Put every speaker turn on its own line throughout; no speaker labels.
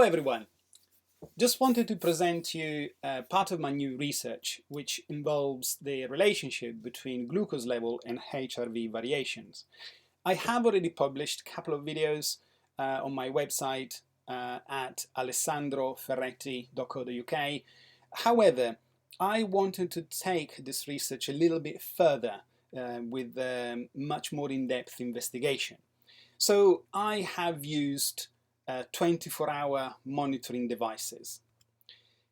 Hello everyone, just wanted to present to you part of my new research which involves the relationship between glucose level and HRV variations. I have already published a couple of videos on my website at alessandroferretti.co.uk. However, I wanted to take this research a little bit further with much more in-depth investigation. So I have used 24-hour monitoring devices.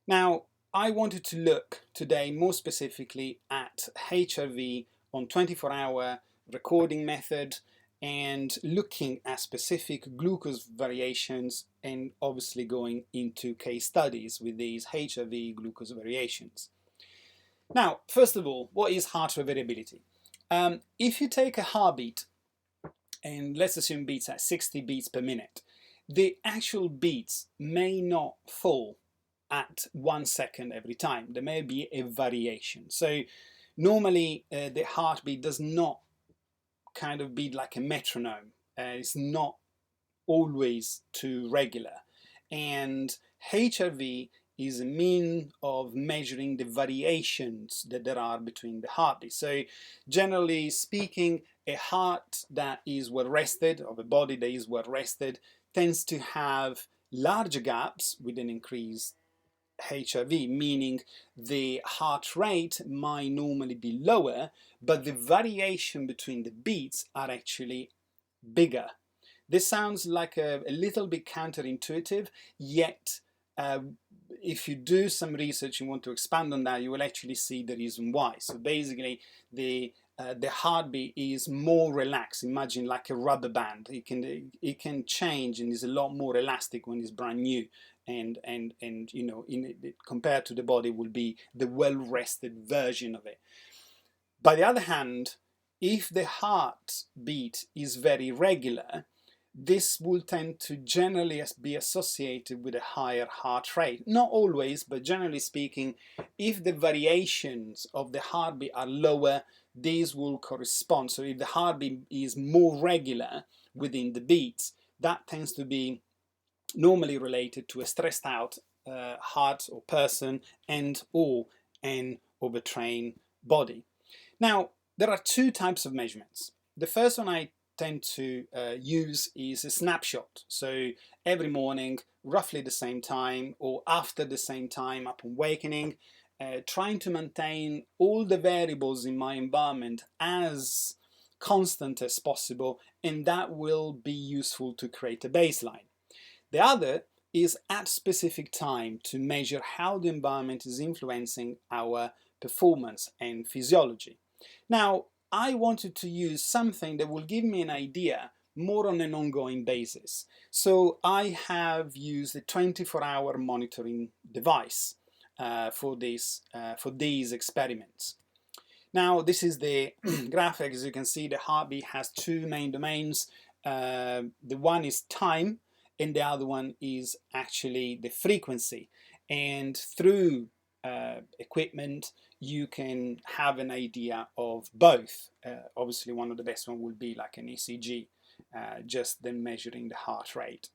Now, I wanted to look today more specifically at HRV on 24-hour recording method and looking at specific glucose variations and obviously going into case studies with these HRV glucose variations. Now, first of all, what is heart rate variability? If you take a heartbeat and let's assume beats at 60 beats per minute, the actual beats may not fall at 1 second every time. There may be a variation. So normally the heartbeat does not kind of beat like a metronome. It's not always too regular. And HRV is a mean of measuring the variations that there are between the heartbeats. So generally speaking, a heart that is well rested, or a body that is well rested, tends to have larger gaps with an increased HRV, meaning the heart rate might normally be lower, but the variation between the beats are actually bigger. This sounds like a little bit counterintuitive, yet if you do some research and want to expand on that, you will actually see the reason why. So basically, the heartbeat is more relaxed. Imagine like a rubber band. It can change and is a lot more elastic when it's brand new. And you know, compared to the body, will be the well-rested version of it. By the other hand, if the heartbeat is very regular, this will tend to generally be associated with a higher heart rate. Not always, but generally speaking, if the variations of the heartbeat are lower, these will correspond. So if the heartbeat is more regular within the beats, that tends to be normally related to a stressed out heart or person and or an overtrained body. Now, there are two types of measurements. The first one I tend to use is a snapshot. So every morning, roughly the same time or after the same time upon awakening, trying to maintain all the variables in my environment as constant as possible, and that will be useful to create a baseline. The other is at specific time to measure how the environment is influencing our performance and physiology. Now, I wanted to use something that will give me an idea more on an ongoing basis. So I have used a 24-hour monitoring device for these experiments. Now, this is the graphic. As you can see, the heartbeat has two main domains. The one is time, and the other one is actually the frequency. And through equipment, you can have an idea of both. Obviously, one of the best one would be like an ECG, just then measuring the heart rate.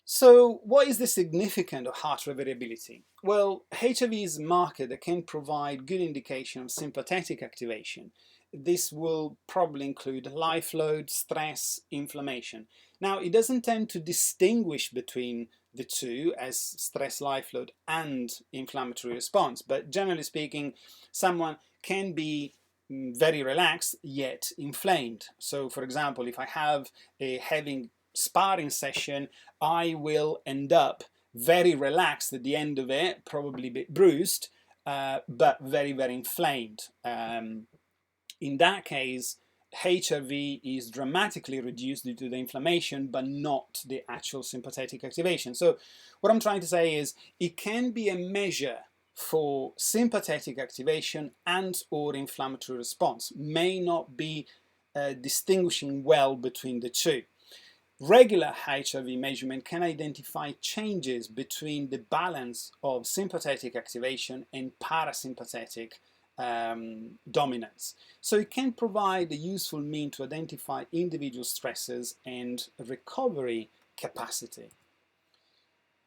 So what is the significance of heart rate variability? Well, HRV is a marker that can provide good indication of sympathetic activation. This will probably include life load, stress, inflammation. Now, it doesn't tend to distinguish between the two as stress, life load, and inflammatory response, but generally speaking, someone can be very relaxed yet inflamed. So, for example, if I have a heavy sparring session, I will end up very relaxed at the end of it, probably a bit bruised, but very, very inflamed. In that case, HRV is dramatically reduced due to the inflammation, but not the actual sympathetic activation. So what I'm trying to say is it can be a measure for sympathetic activation and or inflammatory response, may not be distinguishing well between the two. Regular HRV measurement can identify changes between the balance of sympathetic activation and parasympathetic dominance. So it can provide a useful mean to identify individual stresses and recovery capacity.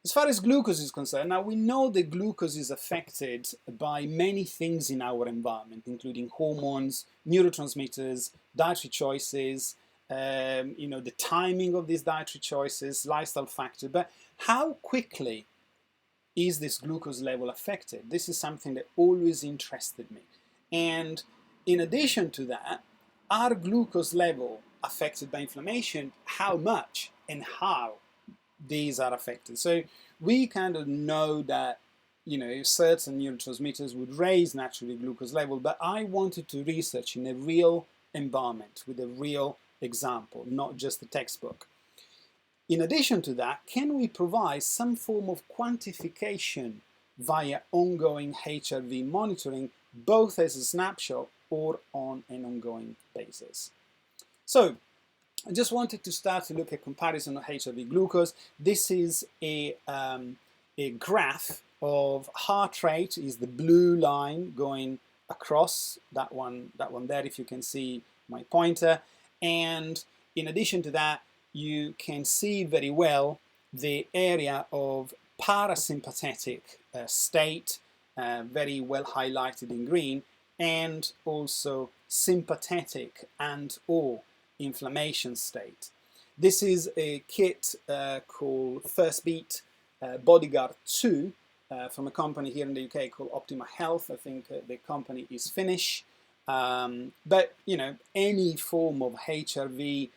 As far as glucose is concerned, now we know that glucose is affected by many things in our environment, including hormones, neurotransmitters, dietary choices, the timing of these dietary choices, lifestyle factor. But how quickly is this glucose level affected? This is something that always interested me. And in addition to that, are glucose level affected by inflammation? How much and how these are affected? So we kind of know that certain neurotransmitters would raise naturally glucose level, but I wanted to research in a real environment with a real example, not just a textbook. In addition to that, can we provide some form of quantification via ongoing HRV monitoring, both as a snapshot or on an ongoing basis? So I just wanted to start to look at comparison of HRV glucose. This is a graph of heart rate, is the blue line going across, that one there, if you can see my pointer. And in addition to that, you can see very well the area of parasympathetic state, very well highlighted in green, and also sympathetic and or inflammation state. This is a kit called First Beat Bodyguard 2 from a company here in the UK called Optima Health. I think the company is Finnish. But any form of HRV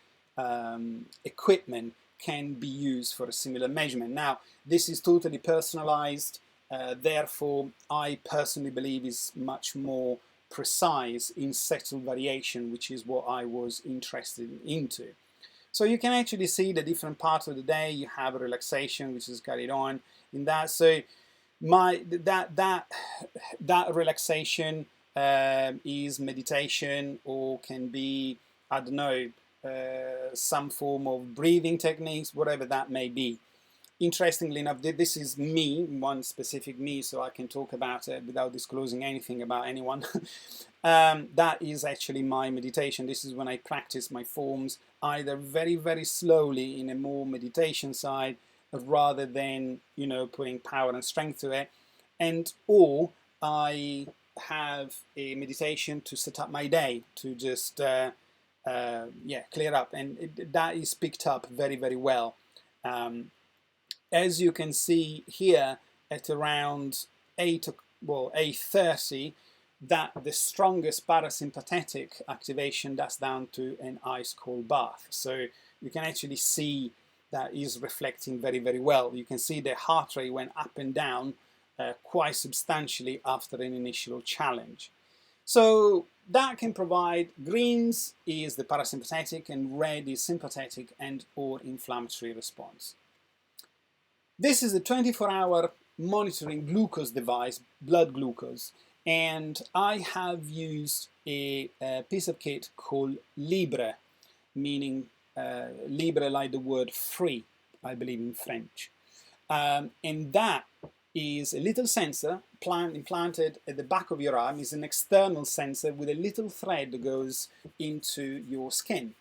equipment can be used for a similar measurement. Now, this is totally personalized, therefore I personally believe is much more precise in subtle variation, which is what I was interested into. So you can actually see the different parts of the day. You have a relaxation which is carried on in that. So that relaxation is meditation, or can be, I don't know, some form of breathing techniques, whatever that may be. Interestingly enough, this is me, one specific me, so I can talk about it without disclosing anything about anyone. That is actually my meditation. This is when I practice my forms, either very, very slowly in a more meditation side, rather than, putting power and strength to it. And or I have a meditation to set up my day, to just, clear up. And that is picked up very, very well. As you can see here, at around 8:30, that the strongest parasympathetic activation, that's down to an ice cold bath. So you can actually see that is reflecting very, very well. You can see the heart rate went up and down quite substantially after an initial challenge. So that can provide, greens is the parasympathetic and red is sympathetic and or inflammatory response. This is a 24-hour monitoring glucose device, blood glucose, and I have used a piece of kit called Libre, meaning Libre like the word free, I believe in French. And that is a little sensor implanted at the back of your arm. Is an external sensor with a little thread that goes into your skin.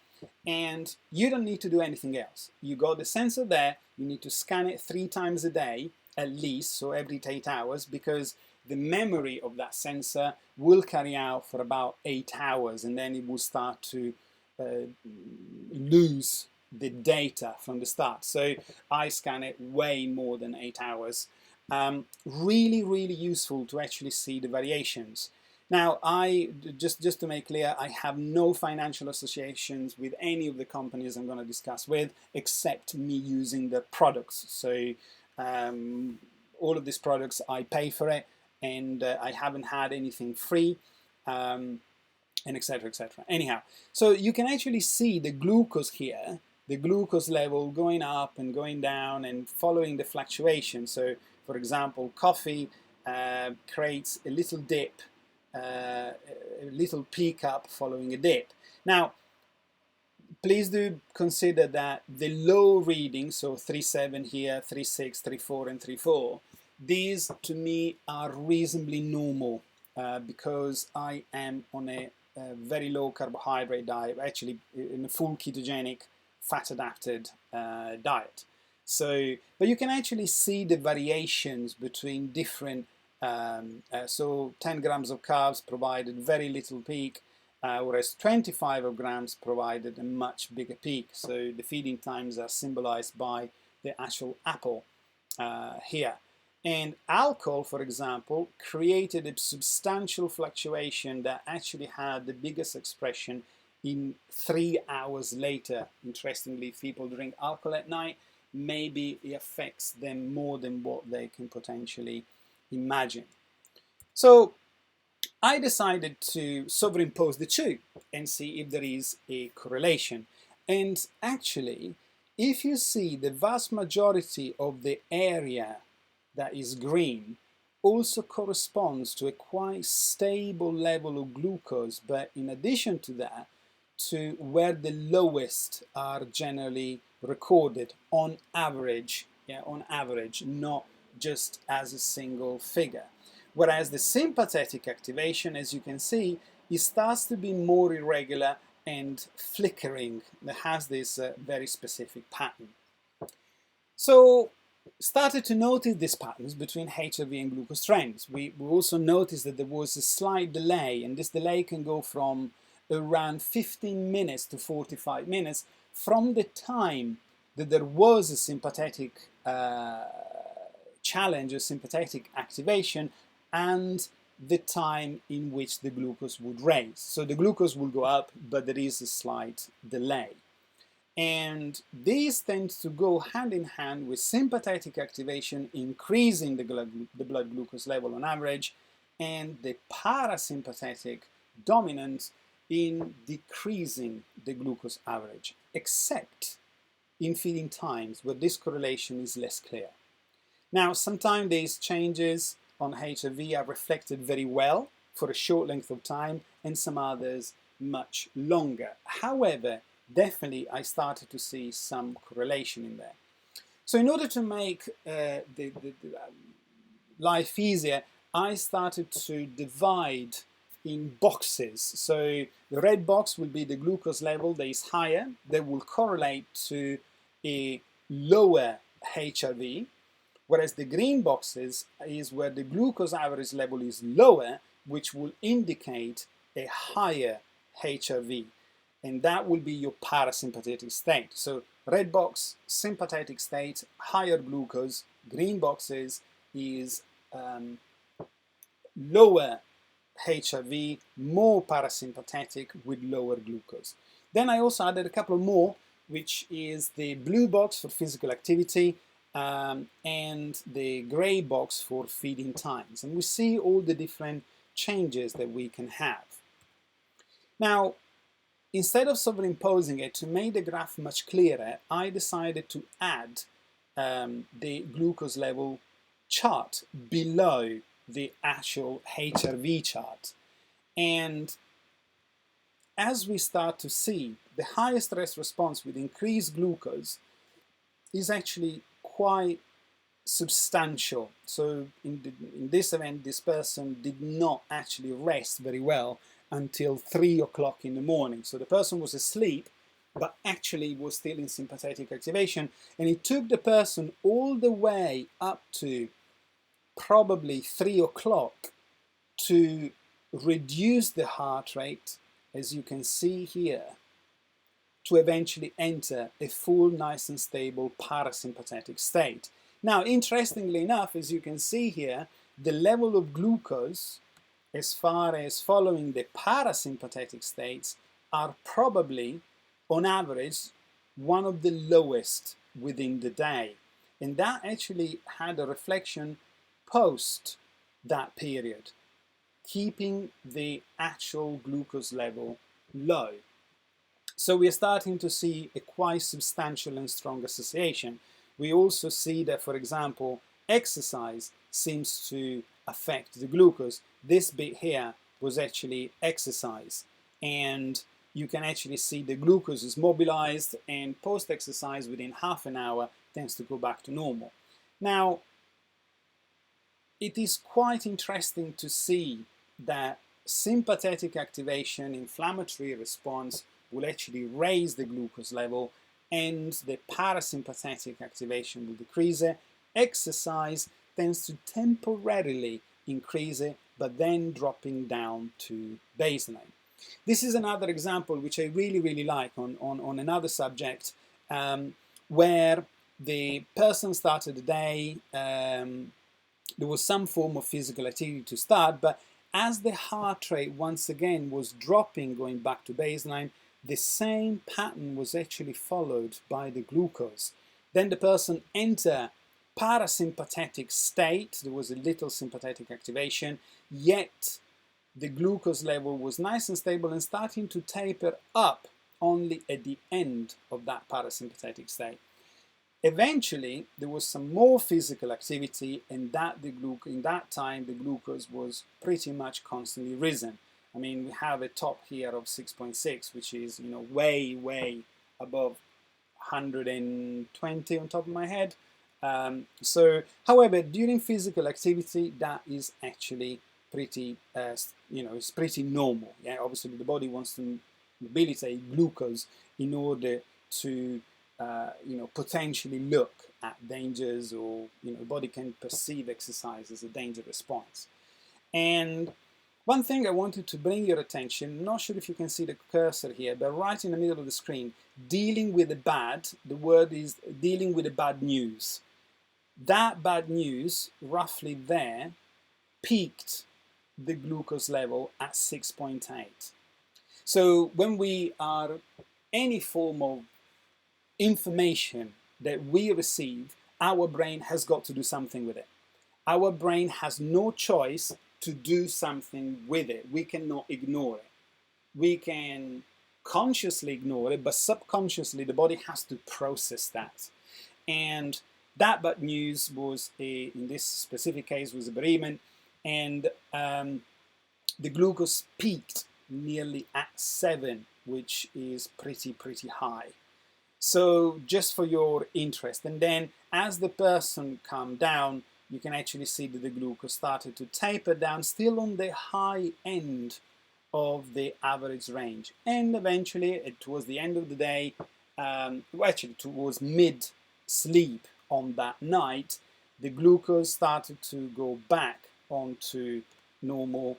And you don't need to do anything else. You got the sensor there, you need to scan it 3 times a day, at least, so every 8 hours, because the memory of that sensor will carry out for about 8 hours, and then it will start to lose the data from the start. So I scan it way more than 8 hours. Really, really useful to actually see the variations. Now, just to make clear, I have no financial associations with any of the companies I'm going to discuss with, except me using the products. So all of these products, I pay for it, and I haven't had anything free, and etc., etc. Anyhow, so you can actually see the glucose here, the glucose level going up and going down and following the fluctuation. So, for example, coffee creates a little dip, a little peak up following a dip. Now, please do consider that the low readings, so 3.7 here, 3.6, 3.4, and 3.4, these to me are reasonably normal because I am on a very low carbohydrate diet, actually in a full ketogenic, fat adapted diet. So, but you can actually see the variations between different, so 10 grams of carbs provided very little peak, whereas 25 grams provided a much bigger peak. So the feeding times are symbolized by the actual apple here. And alcohol, for example, created a substantial fluctuation that actually had the biggest expression in 3 hours later. Interestingly, if people drink alcohol at night, maybe it affects them more than what they can potentially imagine. So I decided to superimpose the two and see if there is a correlation. And actually, if you see the vast majority of the area that is green also corresponds to a quite stable level of glucose, but in addition to that, to where the lowest are generally recorded on average, on average, not just as a single figure. Whereas the sympathetic activation, as you can see, it starts to be more irregular and flickering. That has this very specific pattern. So started to notice these patterns between HRV and glucose trends. We also noticed that there was a slight delay, and this delay can go from around 15 minutes to 45 minutes from the time that there was a sympathetic challenge, a sympathetic activation, and the time in which the glucose would raise. So the glucose will go up, but there is a slight delay. And these tend to go hand in hand with sympathetic activation increasing the blood glucose level on average, and the parasympathetic dominant in decreasing the glucose average, except in feeding times where this correlation is less clear. Now, sometimes these changes on HRV are reflected very well for a short length of time, and some others much longer. However, definitely I started to see some correlation in there. So in order to make the life easier, I started to divide in boxes. So the red box will be the glucose level that is higher, that will correlate to a lower HRV, whereas the green boxes is where the glucose average level is lower, which will indicate a higher HRV. And that will be your parasympathetic state. So red box, sympathetic state, higher glucose. Green boxes is lower HRV, more parasympathetic with lower glucose. Then I also added a couple more, which is the blue box for physical activity and the gray box for feeding times. And we see all the different changes that we can have. Now, instead of superimposing it, to make the graph much clearer, I decided to add the glucose level chart below the actual HRV chart. And as we start to see, the highest rest response with increased glucose is actually quite substantial. So in this event, this person did not actually rest very well until 3 o'clock in the morning. So the person was asleep, but actually was still in sympathetic activation. And it took the person all the way up to probably 3 o'clock to reduce the heart rate, as you can see here, to eventually enter a full, nice and stable parasympathetic state. Now, interestingly enough, as you can see here, the level of glucose, as far as following the parasympathetic states, are probably, on average, one of the lowest within the day. And that actually had a reflection post that period, keeping the actual glucose level low. So we are starting to see a quite substantial and strong association. We also see that, for example, exercise seems to affect the glucose. This bit here was actually exercise, and you can actually see the glucose is mobilized, and post-exercise within half an hour tends to go back to normal. Now, it is quite interesting to see that sympathetic activation, inflammatory response will actually raise the glucose level, and the parasympathetic activation will decrease. Exercise tends to temporarily increase it, but then dropping down to baseline. This is another example which I really like on another subject, where the person started the day, there was some form of physical activity to start, but as the heart rate once again was dropping, going back to baseline, the same pattern was actually followed by the glucose. Then the person entered parasympathetic state, there was a little sympathetic activation, yet the glucose level was nice and stable and starting to taper up only at the end of that parasympathetic state. Eventually, there was some more physical activity, and in that time the glucose was pretty much constantly risen. I mean, we have a top here of 6.6, which is, you know, way above 120 on top of my head. However, during physical activity, that is actually pretty, it's pretty normal. Yeah, obviously the body wants to mobilitate glucose in order to potentially look at dangers, or the body can perceive exercise as a danger response. And one thing I wanted to bring your attention, not sure if you can see the cursor here, but right in the middle of the screen, dealing with the bad, the word is dealing with the bad news. That bad news, roughly there, peaked the glucose level at 6.8. So when we are any form of information that we receive, our brain has got to do something with it. Our brain has no choice to do something with it. We cannot ignore it. We can consciously ignore it, but subconsciously the body has to process that. And that bad news was, in this specific case, was a bereavement, and the glucose peaked nearly at 7, which is pretty high. So just for your interest, and then as the person calmed down, you can actually see that the glucose started to taper down, still on the high end of the average range. And eventually, towards the end of the day, actually towards mid-sleep on that night, the glucose started to go back onto normal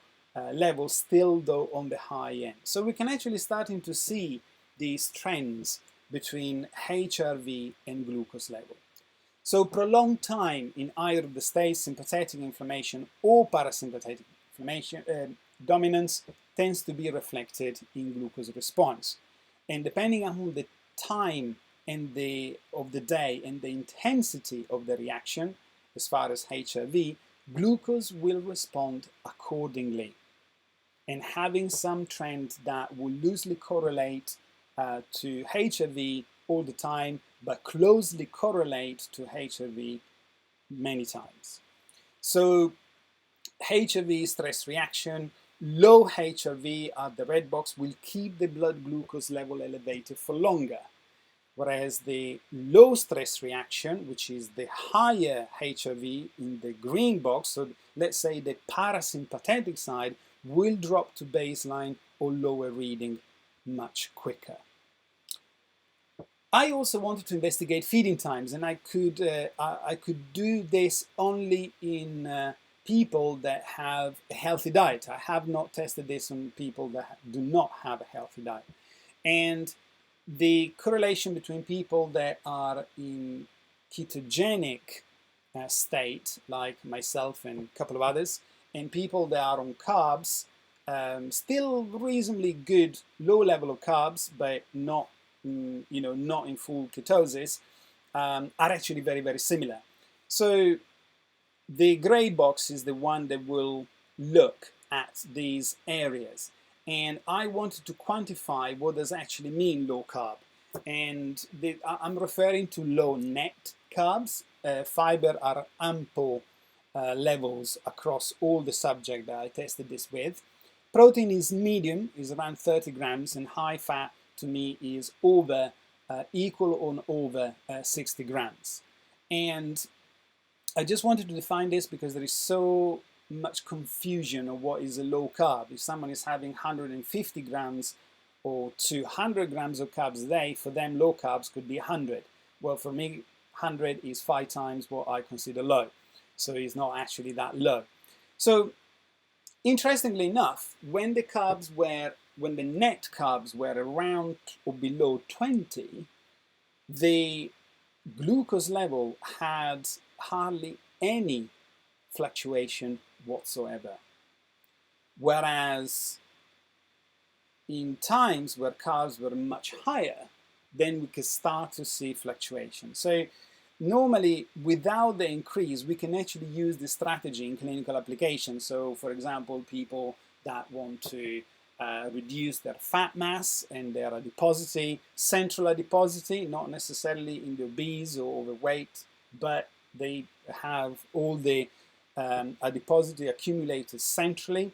levels, still though on the high end. So we can actually starting to see these trends between HRV and glucose level. So prolonged time in either of the states, sympathetic inflammation or parasympathetic inflammation, dominance, tends to be reflected in glucose response. And depending on the time and of the day and the intensity of the reaction, as far as HRV, glucose will respond accordingly. And having some trend that will loosely correlate to HRV all the time, but closely correlate to HRV many times. So HRV stress reaction, low HRV at the red box will keep the blood glucose level elevated for longer, whereas the low stress reaction, which is the higher HRV in the green box, so let's say the parasympathetic side, will drop to baseline or lower reading much quicker. I also wanted to investigate feeding times, and I could do this only in people that have a healthy diet. I have not tested this on people that do not have a healthy diet. And the correlation between people that are in ketogenic state, like myself and a couple of others, and people that are on carbs, still reasonably good, low level of carbs, but not not in full ketosis, are actually very similar. So the gray box is the one that will look at these areas, and I wanted to quantify what does actually mean low carb, and I'm referring to low net carbs. Fiber are ample levels across all the subject that I tested this with. Protein is medium, is around 30 grams, and high fat to me is over, equal or over 60 grams. And I just wanted to define this because there is so much confusion of what is a low carb. If someone is having 150 grams or 200 grams of carbs a day, for them low carbs could be 100. Well, for me, 100 is 5 times what I consider low. So it's not actually that low. So interestingly enough, when the net carbs were around or below 20, the glucose level had hardly any fluctuation whatsoever. Whereas in times where carbs were much higher, then we could start to see fluctuation. So normally, without the increase, we can actually use this strategy in clinical applications. So for example, people that want to reduce their fat mass and their adiposity, central adiposity, not necessarily in the obese or overweight, but they have all the adiposity accumulated centrally.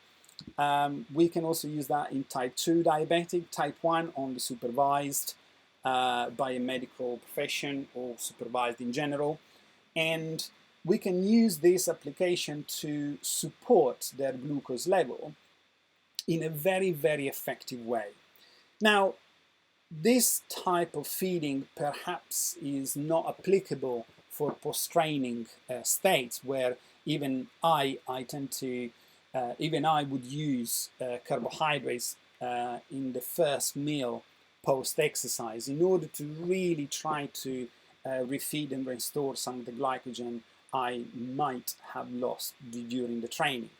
We can also use that in type 2 diabetic, type 1 only supervised by a medical profession or supervised in general. And we can use this application to support their glucose level in a very, very effective way. Now, this type of feeding perhaps is not applicable for post-training states where even I tend to even I would use carbohydrates in the first meal post-exercise in order to really try to refeed and restore some of the glycogen I might have lost during the training.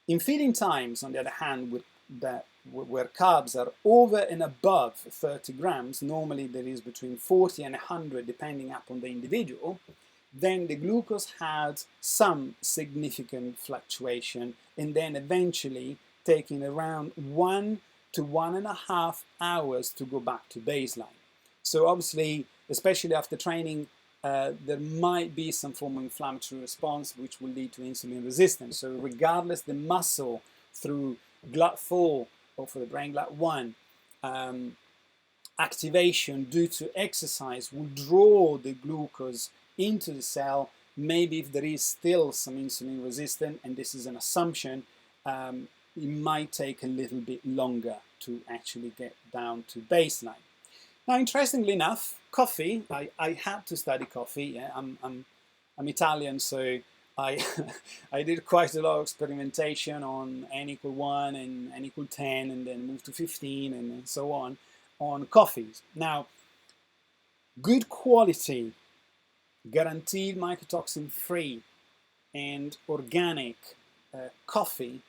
In feeding times, on the other hand, where carbs are over and above 30 grams, normally there is between 40 and 100 depending upon the individual, then the glucose had some significant fluctuation and then eventually taking around 1 to 1.5 hours to go back to baseline. So obviously, especially after training, there might be some form of inflammatory response which will lead to insulin resistance. So regardless, the muscle through GLUT4 or for the brain GLUT1 activation due to exercise will draw the glucose into the cell. Maybe if there is still some insulin resistance, and this is an assumption, it might take a little bit longer to actually get down to baseline. Now, interestingly enough, coffee, I had to study coffee. Yeah, I'm Italian, so I I did quite a lot of experimentation on N=1 and N=10 and then moved to 15 and so on coffees. Now, good quality, guaranteed mycotoxin free and organic coffee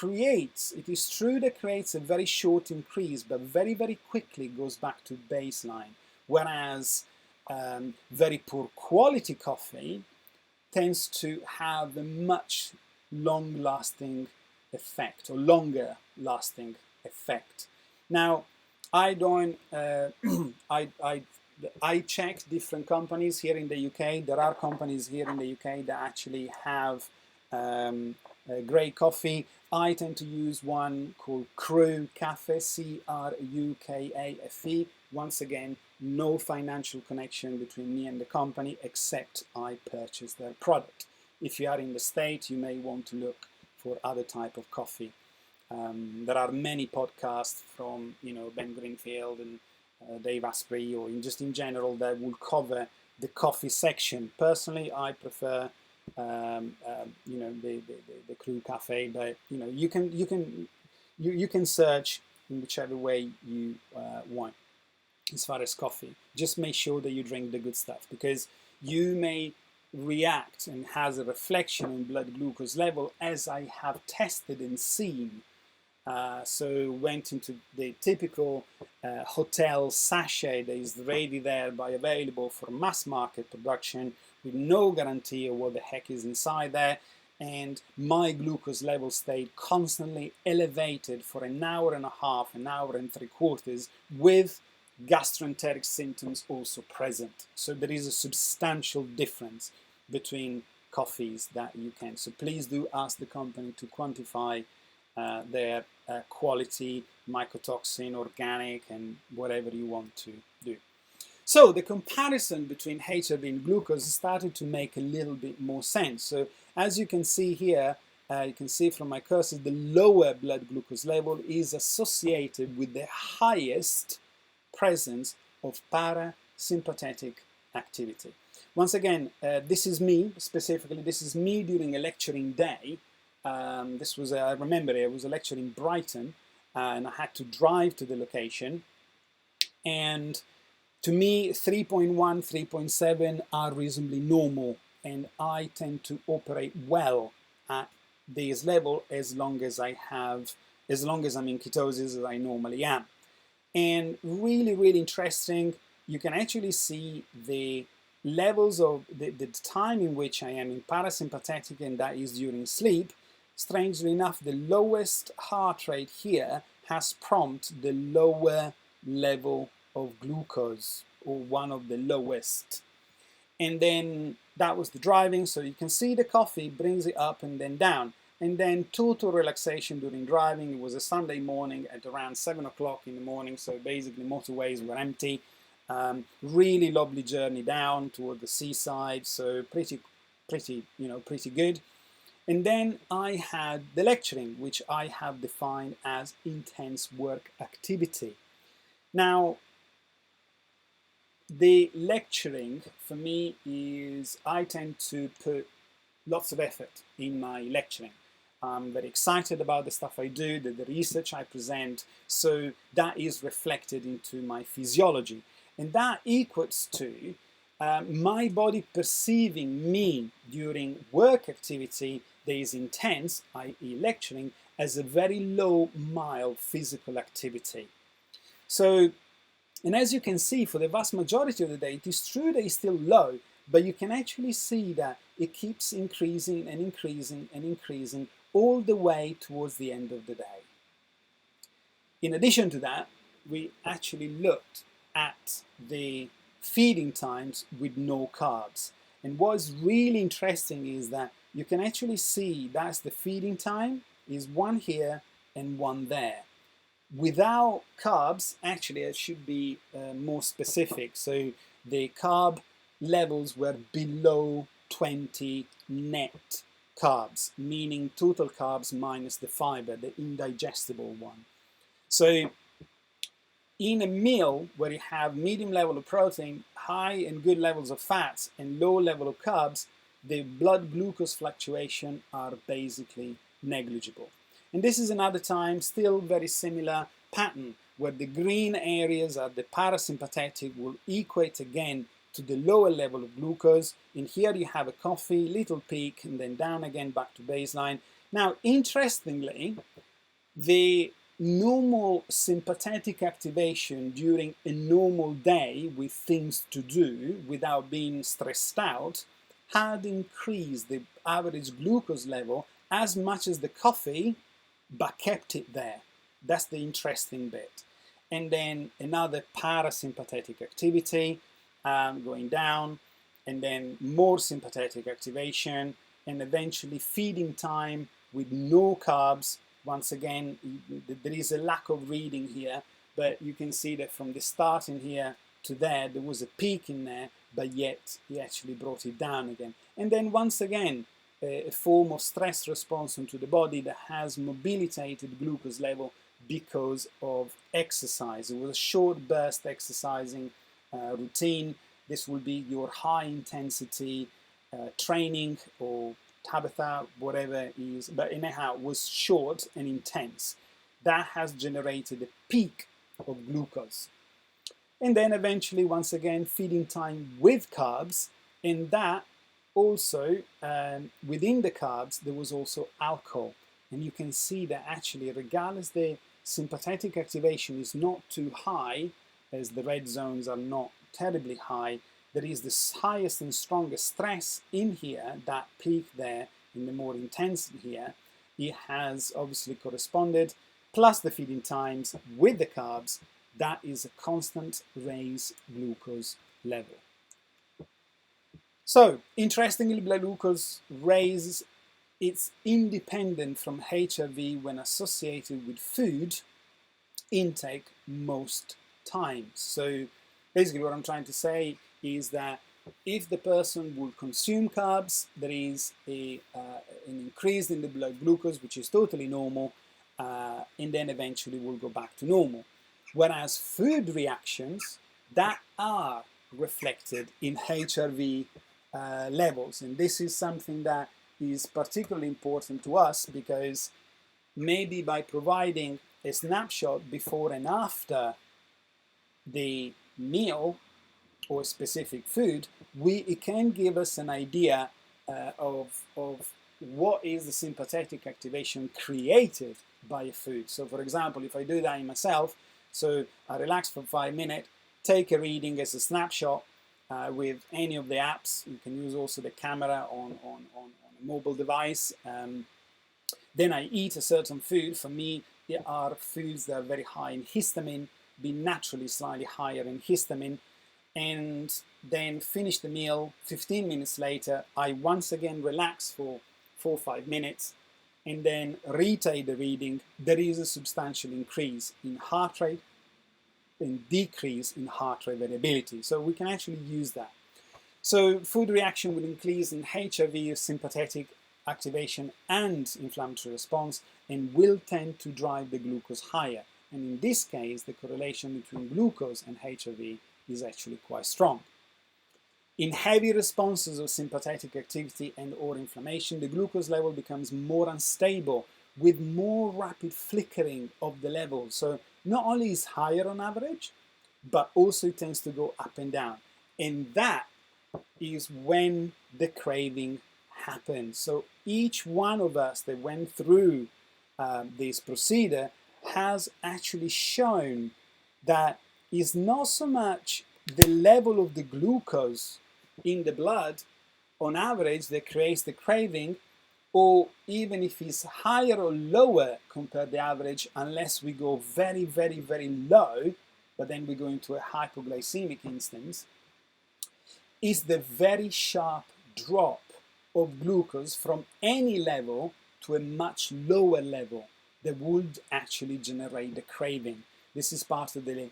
it is true that creates a very short increase, but very, very quickly goes back to baseline. Whereas very poor quality coffee tends to have a much long-lasting effect or longer lasting effect. Now, I don't, I checked different companies here in the UK. There are companies here in the UK that actually have great coffee. I tend to use one called Crukafe, Crukafe. Once again, no financial connection between me and the company, except I purchased their product. If you are in the States, you may want to look for other type of coffee. There are many podcasts from Ben Greenfield and Dave Asprey, or just in general, that will cover the coffee section. Personally, I prefer the Crukafe, but you can search in whichever way you want as far as coffee. Just make sure that you drink the good stuff, because you may react and has a reflection in blood glucose level, as I have tested and seen. So went into the typical hotel sachet that is ready there available for mass market production with no guarantee of what the heck is inside there, and my glucose level stayed constantly elevated for an hour and a half, an hour and 3/4, with gastroenteric symptoms also present. So there is a substantial difference between coffees that you can. So please do ask the company to quantify their quality, mycotoxin, organic, and whatever you want to do. So the comparison between HRV and glucose started to make a little bit more sense. So as you can see here, you can see from my cursor, the lower blood glucose level is associated with the highest presence of parasympathetic activity. Once again, this is me, specifically, this is me during a lecturing day. This was, I remember it was a lecture in Brighton, and I had to drive to the location. And to me, 3.1, 3.7 are reasonably normal, and I tend to operate well at this level as long as I'm in ketosis as I normally am. And really, really interesting, you can actually see the levels of the time in which I am in parasympathetic, and that is during sleep. Strangely enough, the lowest heart rate here has prompted the lower level of glucose, or one of the lowest. And then that was the driving, so you can see the coffee brings it up and then down. And then total relaxation during driving. It was a Sunday morning at around 7 o'clock in the morning, so basically motorways were empty. Really lovely journey down toward the seaside, so pretty good. And then I had the lecturing, which I have defined as intense work activity. Now, the lecturing for me is, I tend to put lots of effort in my lecturing. I'm very excited about the stuff I do, the research I present, so that is reflected into my physiology. And that equates to my body perceiving me during work activity that is intense, i.e. lecturing, as a very low, mild physical activity. So, and as you can see, for the vast majority of the day, it is true that it's still low, but you can actually see that it keeps increasing and increasing and increasing all the way towards the end of the day. In addition to that, we actually looked at the feeding times with no carbs. And what's really interesting is that you can actually see that's the feeding time, is one here and one there. Without carbs, actually it should be more specific. So the carb levels were below 20 net carbs, meaning total carbs minus the fiber, the indigestible one. So in a meal where you have medium level of protein, high and good levels of fats, and low level of carbs, the blood glucose fluctuation are basically negligible. And this is another time, still very similar pattern, where the green areas are the parasympathetic will equate again to the lower level of glucose. In here you have a coffee, little peak, and then down again back to baseline. Now, interestingly, the normal sympathetic activation during a normal day with things to do without being stressed out had increased the average glucose level as much as the coffee, but kept it there. That's the interesting bit. And then another parasympathetic activity going down, and then more sympathetic activation, and eventually feeding time with no carbs. Once again, there is a lack of reading here, but you can see that from the start in here to there was a peak in there, but yet he actually brought it down again. And then once again, a form of stress response into the body that has mobilitated glucose level because of exercise. It was a short burst exercising routine. This will be your high intensity training or Tabitha, whatever it is, but anyhow, it was short and intense. That has generated a peak of glucose. And then eventually, once again, feeding time with carbs, and that also, within the carbs, there was also alcohol. And you can see that actually, regardless the sympathetic activation is not too high, as the red zones are not terribly high, there is the highest and strongest stress in here, that peak there, in the more intense here, it has obviously corresponded, plus the feeding times with the carbs, that is a constant raised glucose level. So, interestingly, blood glucose raise, it's independent from HRV when associated with food intake most times. So, basically what I'm trying to say is that if the person will consume carbs, there is a an increase in the blood glucose, which is totally normal, and then eventually will go back to normal. Whereas food reactions that are reflected in HRV levels, and this is something that is particularly important to us because maybe by providing a snapshot before and after the meal or specific food, it can give us an idea of what is the sympathetic activation created by a food. So for example, if I do that in myself, so I relax for 5 minutes, take a reading as a snapshot with any of the apps. You can use also the camera on a mobile device. Then I eat a certain food. For me, there are foods that are very high in histamine, be naturally slightly higher in histamine, and then finish the meal. 15 minutes later, I once again relax for 4 or 5 minutes and then retake the reading. There is a substantial increase in heart rate and decrease in heart rate variability. So we can actually use that. So food reaction will increase in HRV, sympathetic activation and inflammatory response, and will tend to drive the glucose higher. And in this case, the correlation between glucose and HRV is actually quite strong. In heavy responses of sympathetic activity and or inflammation, the glucose level becomes more unstable with more rapid flickering of the level. So not only is higher on average, but also it tends to go up and down. And that is when the craving happens. So each one of us that went through this procedure has actually shown that it's not so much the level of the glucose in the blood on average that creates the craving, or even if it's higher or lower compared to the average, unless we go very, very, very low, but then we go into a hypoglycemic instance, is the very sharp drop of glucose from any level to a much lower level that would actually generate the craving. This is part of the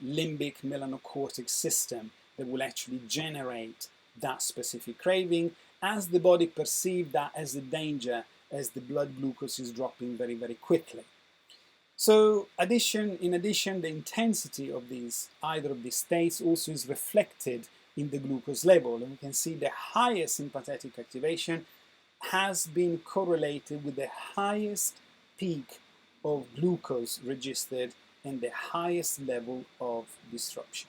limbic melanocortex system that will actually generate that specific craving as the body perceives that as a danger as the blood glucose is dropping very, very quickly. So in addition, the intensity of either of these states also is reflected in the glucose level. And we can see the highest sympathetic activation has been correlated with the highest peak of glucose registered and the highest level of disruption.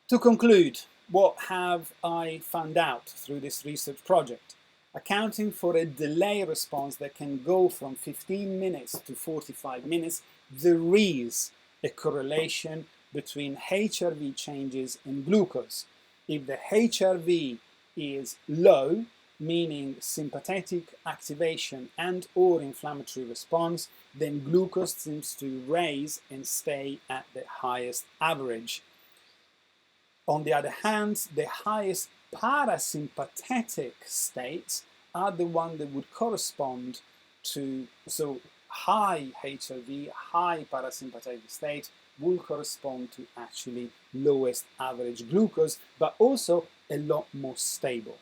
To conclude, what have I found out through this research project? Accounting for a delay response that can go from 15 minutes to 45 minutes, there is a correlation between HRV changes and glucose. If the HRV is low, meaning sympathetic activation and or inflammatory response, then glucose seems to raise and stay at the highest average. On the other hand, the highest parasympathetic states are the ones that would correspond to, so high HRV, high parasympathetic state will correspond to actually lowest average glucose, but also a lot more stable.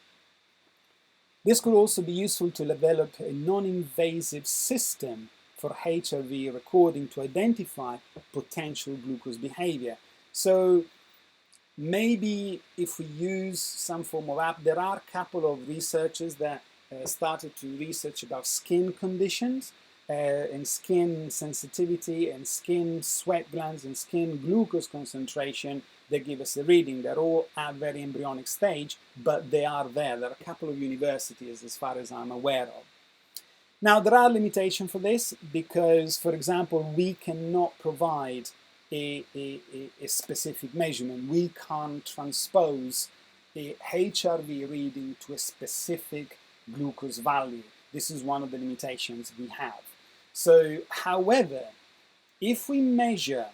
This could also be useful to develop a non-invasive system for HRV recording to identify potential glucose behavior. So maybe if we use some form of app, there are a couple of researchers that started to research about skin conditions and skin sensitivity and skin sweat glands and skin glucose concentration that give us a reading. They're all at very embryonic stage, but they are there. There are a couple of universities as far as I'm aware of. Now, there are limitations for this because, for example, we cannot provide a specific measurement. We can't transpose a HRV reading to a specific glucose value. This is one of the limitations we have. So, however, if we measure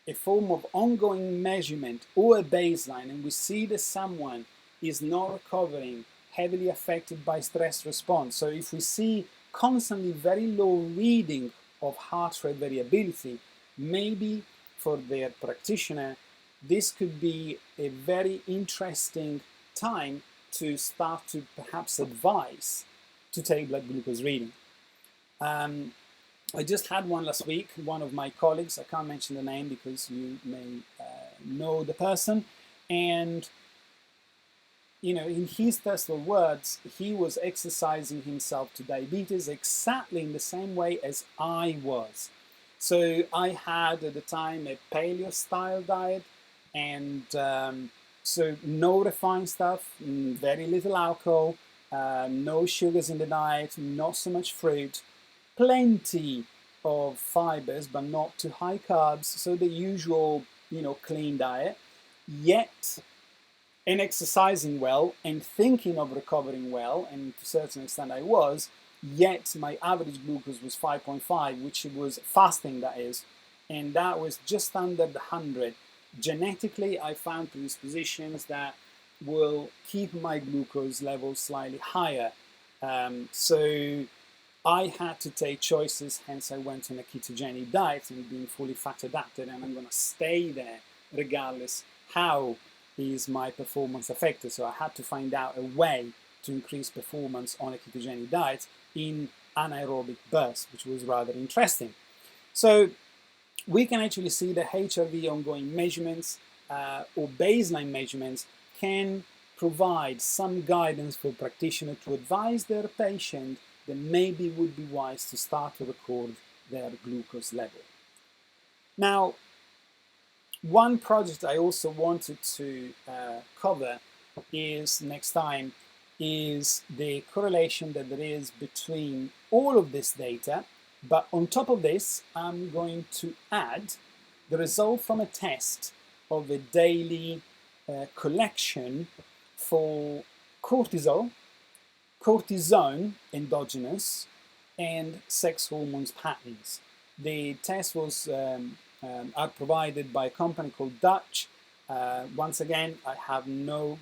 a form of ongoing measurement or a baseline and we see that someone is not recovering, heavily affected by stress response, so if we see constantly very low reading of heart rate variability, maybe for their practitioner, this could be a very interesting time to start to perhaps advise to take blood glucose reading. I just had one last week. One of my colleagues, I can't mention the name because you may know the person, and you know, in his personal words, he was exercising himself to diabetes exactly in the same way as I was. So I had at the time a paleo style diet, and so no refined stuff, very little alcohol, no sugars in the diet, not so much fruit, plenty of fibers but not too high carbs, so the usual, you know, clean diet, yet and exercising well and thinking of recovering well, and to a certain extent I was, yet my average glucose was 5.5, which was fasting, that is, and that was just under the 100. Genetically, I found predispositions that will keep my glucose levels slightly higher. So I had to take choices, hence I went on a ketogenic diet and being fully fat adapted, and I'm going to stay there regardless how is my performance affected. So I had to find out a way to increase performance on a ketogenic diet in anaerobic bursts, which was rather interesting. So we can actually see the HRV ongoing measurements or baseline measurements can provide some guidance for practitioners to advise their patient that maybe would be wise to start to record their glucose level. Now, one project I also wanted to cover is next time is the correlation that there is between all of this data, but on top of this I'm going to add the result from a test of a daily collection for cortisol, cortisone endogenous, and sex hormones patterns. The test was are provided by a company called Dutch. Once again, I have no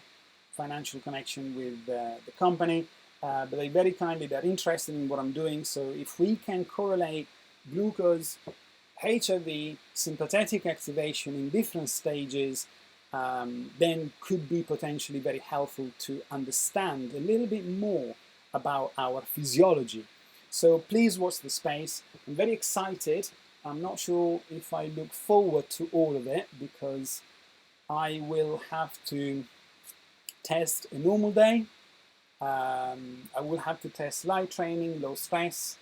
financial connection with the company, but they very kindly, they're interested in what I'm doing. So if we can correlate glucose, HRV, sympathetic activation in different stages, then could be potentially very helpful to understand a little bit more about our physiology. So please watch the space. I'm very excited. I'm not sure if I look forward to all of it because I will have to test a normal day. I will have to test light training, low stress,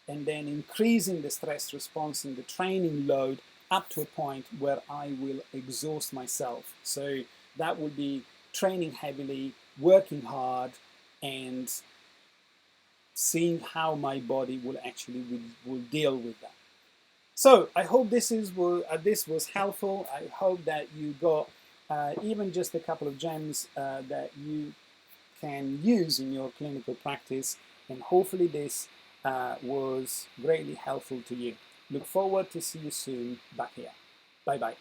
and then increasing the stress response in the training load up to a point where I will exhaust myself. So that will be training heavily, working hard, and seeing how my body will actually will deal with that. So I hope this was helpful. I hope that you got even just a couple of gems that you can use in your clinical practice, and hopefully this was greatly helpful to you. Look forward to see you soon back here. Bye bye.